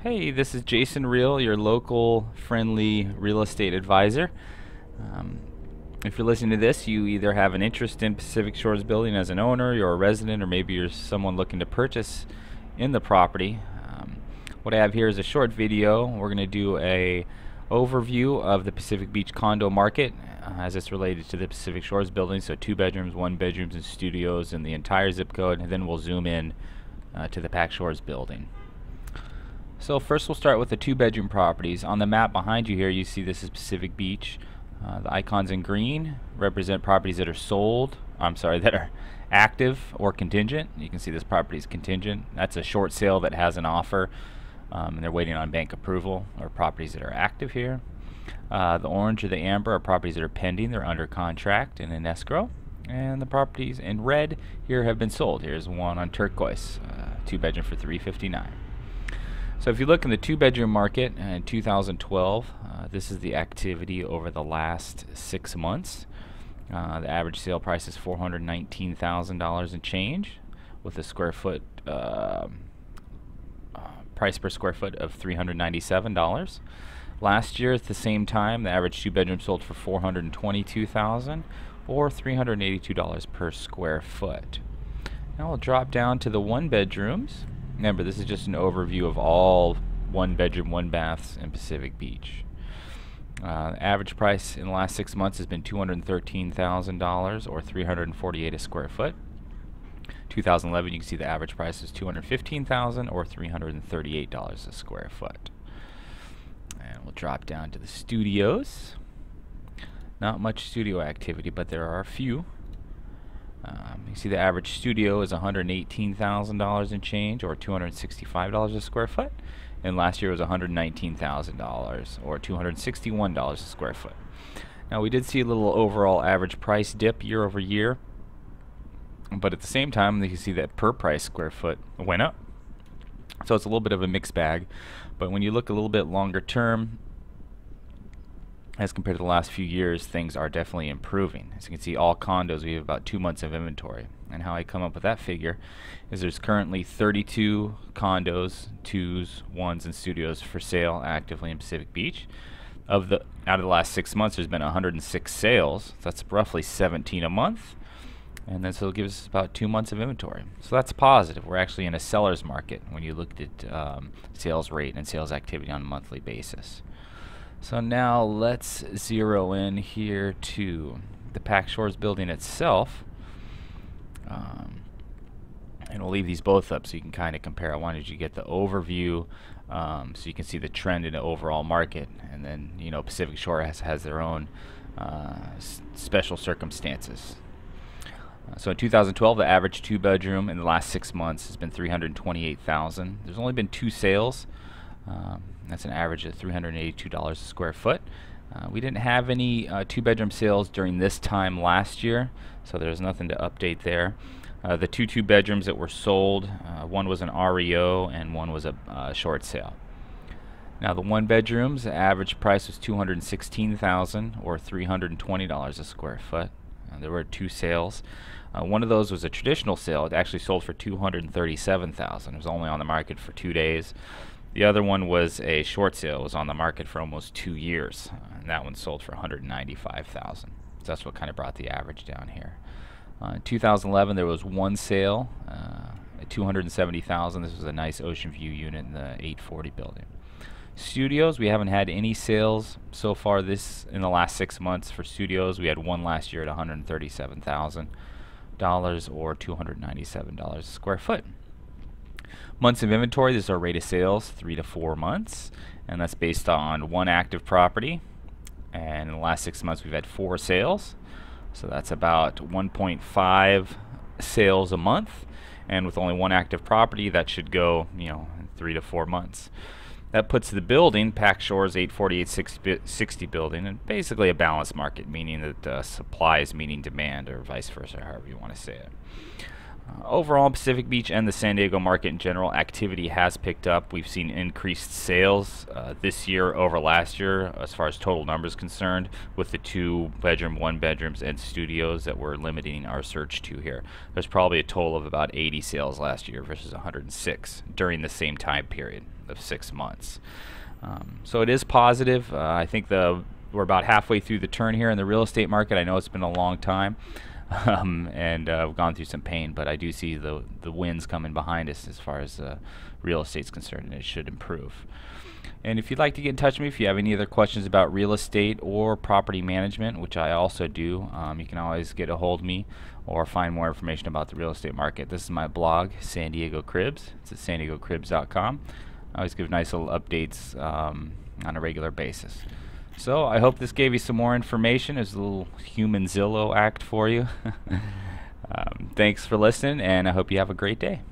Hey, this is Jason Real, your local friendly real estate advisor. Um, if you're listening to this, you either have an interest in Pacific Shores Building as an owner, you're a resident, or maybe you're someone looking to purchase in the property. What I have here is a short video. We're going to do a overview of the Pacific Beach condo market as it's related to the Pacific Shores Building. So 2 bedrooms, 1 bedrooms, and studios in the entire zip code, and then we'll zoom in to the Pac Shores Building. So first we'll start with the 2-bedroom properties. On the map behind you here, you see this is Pacific Beach. The icons in green represent properties that are that are active or contingent. You can see this property is contingent. That's a short sale that has an offer, and they're waiting on bank approval, or properties that are active here. The orange or the amber are properties that are pending. They're under contract and in escrow. And the properties in red here have been sold. Here's one on Turquoise, 2-bedroom for $359. So if you look in the 2-bedroom market in 2012, this is the activity over the last 6 months. The average sale price is $419,000 and change, with a square foot price per square foot of $397. Last year at the same time, the average 2-bedroom sold for $422,000 or $382 per square foot. Now we'll drop down to the 1-bedrooms. Remember, this is just an overview of all 1-bedroom, 1-baths in Pacific Beach. Average price in the last 6 months has been $213,000 or $348 a square foot. 2011, you can see the average price is $215,000 or $338 a square foot. And we'll drop down to the studios. Not much studio activity, but there are a few. You see the average studio is $118,000 and change, or $265 a square foot, and last year was $119,000 or $261 a square foot. Now we did see a little overall average price dip year over year, but at the same time you see that per price square foot went up. So it's a little bit of a mixed bag, but when you look a little bit longer term, as compared to the last few years, things are definitely improving. As you can see, all condos, we have about 2 months of inventory. And how I come up with that figure is there's currently 32 condos, 2s, 1s, and studios for sale actively in Pacific Beach. Out of the last 6 months, there's been 106 sales. So that's roughly 17 a month. And then so it gives us about 2 months of inventory. So that's positive. We're actually in a seller's market when you looked at sales rate and sales activity on a monthly basis. So now let's zero in here to the Pac Shores building itself. And we'll leave these both up so you can kind of compare. I wanted you to get the overview so you can see the trend in the overall market. And then, you know, Pacific Shore has their own special circumstances. So in 2012, the average 2-bedroom in the last 6 months has been $328,000. There's only been 2 sales. That's an average of $382 a square foot. We didn't have any 2-bedroom sales during this time last year, so there's nothing to update there. The 2 2-bedrooms that were sold, one was an REO and one was a short sale. Now the 1-bedrooms, the average price was $216,000 or $320 a square foot. There were 2 sales. One of those was a traditional sale. It actually sold for $237,000. It was only on the market for 2 days. The other one was a short sale. It was on the market for almost 2 years, and that one sold for $195,000. So that's what kind of brought the average down here. In 2011, there was 1 sale at $270,000. This was a nice ocean view unit in the 840 building. Studios, we haven't had any sales so far in the last 6 months for studios. We had 1 last year at $137,000 or $297 a square foot. Months of inventory, this is our rate of sales, 3 to 4 months, and that's based on 1 active property. And in the last 6 months, we've had 4 sales, so that's about 1.5 sales a month. And with only 1 active property, that should go, you know, 3 to 4 months. That puts the building, Pac Shores 84860 building, in basically a balanced market, meaning that supply is meeting demand, or vice versa, however you want to say it. Overall, Pacific Beach and the San Diego market in general, activity has picked up. We've seen increased sales this year over last year as far as total numbers concerned, with the 2-bedroom, 1-bedrooms, and studios that we're limiting our search to here. There's probably a total of about 80 sales last year versus 106 during the same time period of 6 months. So it is positive. I think we're about halfway through the turn here in the real estate market. I know it's been a long time. And we've gone through some pain, but I do see the winds coming behind us as far as real estate's concerned, and it should improve. And if you'd like to get in touch with me, if you have any other questions about real estate or property management, which I also do, you can always get a hold of me or find more information about the real estate market. This is my blog, San Diego Cribs. It's at sandiegocribs.com. I always give nice little updates on a regular basis. So I hope this gave you some more information. It's a little human Zillow act for you. Thanks for listening, and I hope you have a great day.